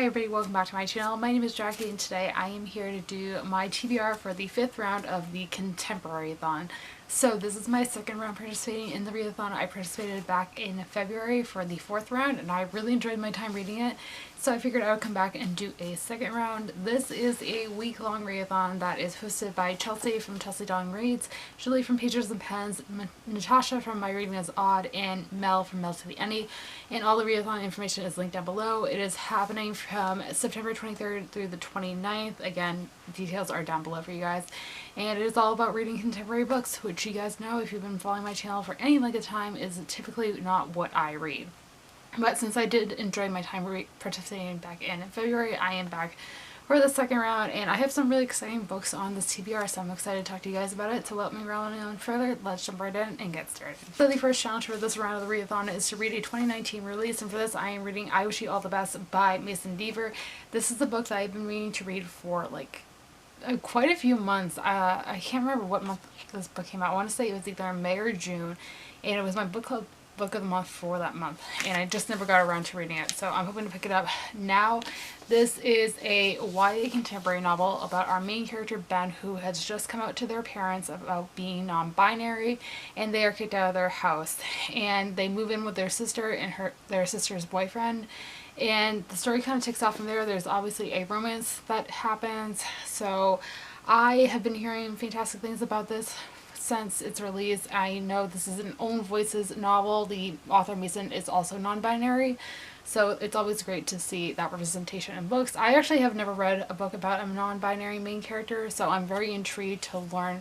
Hi everybody, welcome back to my channel. My name is Jackie and today I am here to do my TBR for the 5th round of the Contemporary-A-Thon. So this is my second round participating in the Read-a-Thon. I participated back in February for the 4th round and I really enjoyed my time reading it. So I figured I would come back and do a second round. This is a week-long readathon that is hosted by Chelsea from Chelsea Dawn Reads, Julie from Pages and Pens, Natasha from My Reading is Odd, and Mel from Mel to the Any. And all the readathon information is linked down below. It is happening from September 23rd through the 29th. Again, details are down below for you guys. And it is all about reading contemporary books, which you guys know if you've been following my channel for any length of time is typically not what I read. But since I did enjoy my time participating back in February, I am back for the second round, and I have some really exciting books on this TBR, so I'm excited to talk to you guys about it. So without me rambling on further, let's jump right in and get started. So the first challenge for this round of the readathon is to read a 2019 release, and for this I am reading I Wish You All the Best by Mason Deaver. This is the book that I've been meaning to read for like quite a few months. I can't remember what month this book came out. I want to say it was either May or June, and it was my book club book of the month for that month, and I just never got around to reading it, so I'm hoping to pick it up now. This is a YA contemporary novel about our main character Ben, who has just come out to their parents about being non-binary, and they are kicked out of their house, and they move in with their sister and their sister's boyfriend, and the story kind of takes off from there. There's obviously a romance that happens, so I have been hearing fantastic things about this since its release. I know this is an Own Voices novel. The author Mason is also non-binary, so it's always great to see that representation in books. I actually have never read a book about a non-binary main character, so I'm very intrigued to learn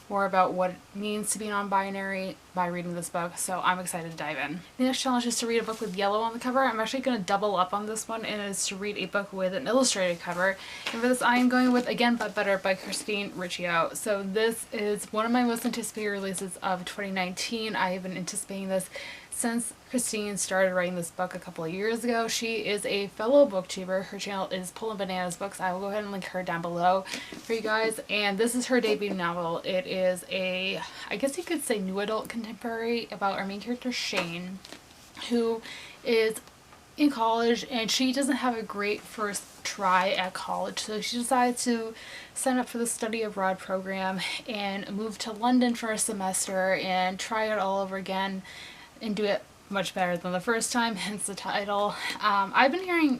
more about what it means to be non-binary by reading this book, so I'm excited to dive in. The next challenge is to read a book with yellow on the cover. I'm actually going to double up on this one, and it is to read a book with an illustrated cover. And for this I am going with Again But Better by Christine Riccio. So this is one of my most anticipated releases of 2019. I have been anticipating this since Christine started writing this book a couple of years ago. She is a fellow booktuber. Her channel is Pullin' Bananas Books. I will go ahead and link her down below for you guys. And this is her debut novel. It is a, I guess you could say, new adult contemporary about our main character Shane, who is in college, and she doesn't have a great first try at college, so she decides to sign up for the study abroad program and move to London for a semester and try it all over again and do it much better than the first time, hence the title. I've been hearing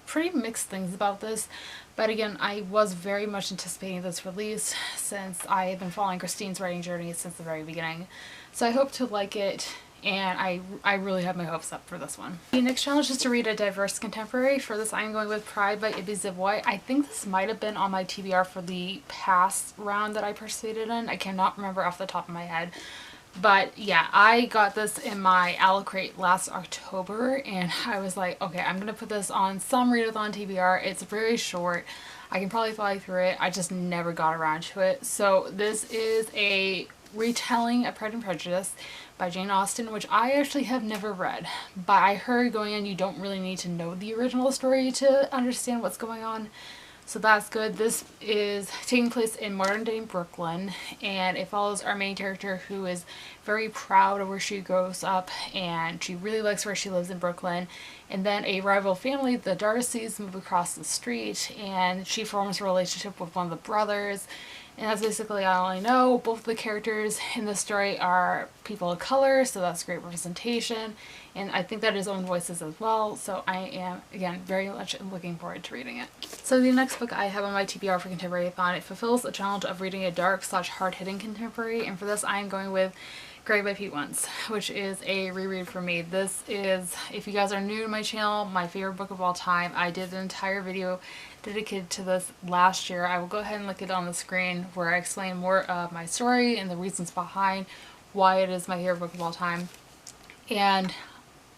pretty mixed things about this, but again, I was very much anticipating this release since I have been following Christine's writing journey since the very beginning. So I hope to like it, and I really have my hopes up for this one. The next challenge is to read a diverse contemporary. For this I am going with Pride by Ibi Zoboi. I think this might have been on my TBR for the past round that I participated in. I cannot remember off the top of my head. But yeah, I got this in my Allocrate last October, and I was like, okay, I'm going to put this on some readathon TBR. It's very short. I can probably fly through it. I just never got around to it. So this is a retelling of Pride and Prejudice by Jane Austen, which I actually have never read. But I heard going in you don't really need to know the original story to understand what's going on. So that's good. This is taking place in modern day Brooklyn, and it follows our main character, who is very proud of where she grows up, and she really likes where she lives in Brooklyn. And then a rival family, the Darcys, move across the street, and she forms a relationship with one of the brothers. And that's basically all I know. Both of the characters in this story are people of color, so that's great representation. And I think that is Own Voices as well, so I am, again, very much looking forward to reading it. So the next book I have on my TBR for Contemporary-A-Thon, it fulfills the challenge of reading a dark / hard-hitting contemporary, and for this I am going with Grey by Pete Wentz, which is a reread for me. This is, if you guys are new to my channel, my favorite book of all time. I did an entire video dedicated to this last year. I will go ahead and link it on the screen where I explain more of my story and the reasons behind why it is my favorite book of all time. And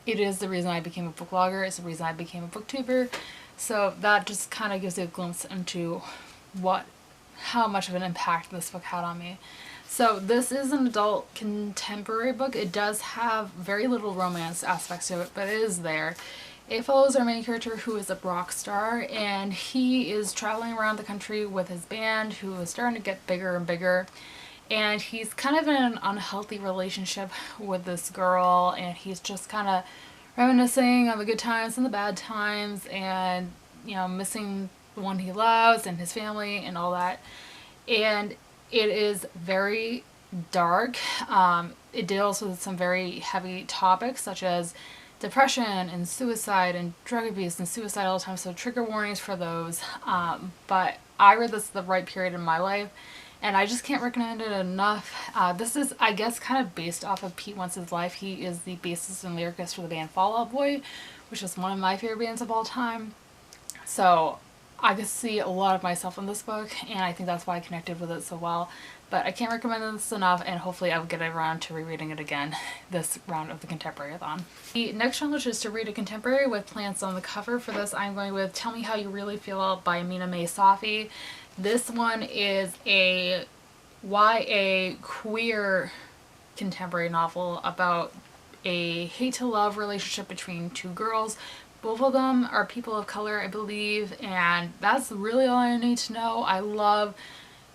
it is the reason I became a book vlogger. It's the reason I became a booktuber. So that just kind of gives you a glimpse into how much of an impact this book had on me. So this is an adult contemporary book. It does have very little romance aspects to it, but it is there. It follows our main character, who is a rock star, and he is traveling around the country with his band, who is starting to get bigger and bigger. And he's kind of in an unhealthy relationship with this girl, and he's just kind of reminiscing on the good times and the bad times, and missing the one he loves and his family and all that. And it is very dark. It deals with some very heavy topics such as depression and suicide and drug abuse and suicide all the time, so trigger warnings for those. But I read this at the right period in my life, and I just can't recommend it enough. This is, I guess, kind of based off of Pete Wentz's life. He is the bassist and lyricist for the band Fall Out Boy, which is one of my favorite bands of all time. So I could see a lot of myself in this book, and I think that's why I connected with it so well. But I can't recommend this enough, and hopefully I'll get around to rereading it again this round of the Contemporary-A-Thon. The next challenge is to read a contemporary with plants on the cover. For this, I'm going with Tell Me How You Really Feel by Mina May Safi. This one is a YA queer contemporary novel about a hate-to-love relationship between two girls. Both of them are people of color, I believe, and that's really all I need to know. I love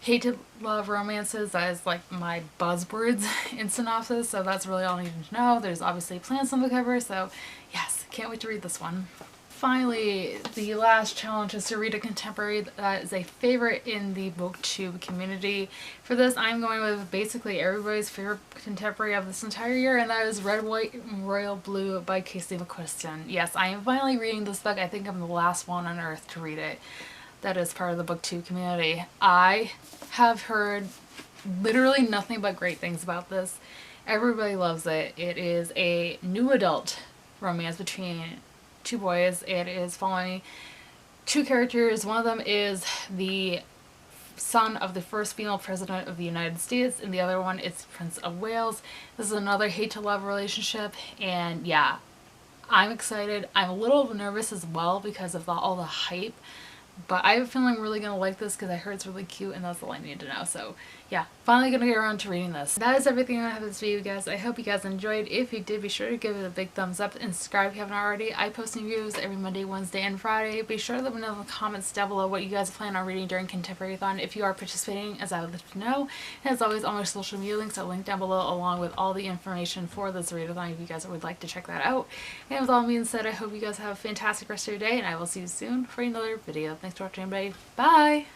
hate-to-love romances. That is like my buzzwords in synopsis, so that's really all I need to know. There's obviously plants on the cover, so yes, can't wait to read this one. Finally, the last challenge is to read a contemporary that is a favorite in the booktube community. For this, I'm going with basically everybody's favorite contemporary of this entire year, and that is Red, White, and Royal Blue by Casey McQuiston. Yes, I am finally reading this book. I think I'm the last one on earth to read it that is part of the booktube community. I have heard literally nothing but great things about this. Everybody loves it. It is a new adult romance between two boys. It is following two characters. One of them is the son of the first female president of the United States, and the other one is Prince of Wales. This is another hate-to-love relationship, and yeah, I'm excited. I'm a little nervous as well because of all the hype, but I have a feeling I'm really going to like this because I heard it's really cute, and that's all I need to know. So yeah, finally going to get around to reading this. That is everything I have this video, guys. I hope you guys enjoyed. If you did, be sure to give it a big thumbs up and subscribe if you haven't already. I post new videos every Monday, Wednesday, and Friday. Be sure to let me know in the comments down below what you guys plan on reading during Contemporary-A-Thon if you are participating, as I would like to know. And as always, all my social media links are linked down below along with all the information for this read-a-thon if you guys would like to check that out. And with all being said, I hope you guys have a fantastic rest of your day, and I will see you soon for another video. Thanks for watching, everybody. Bye!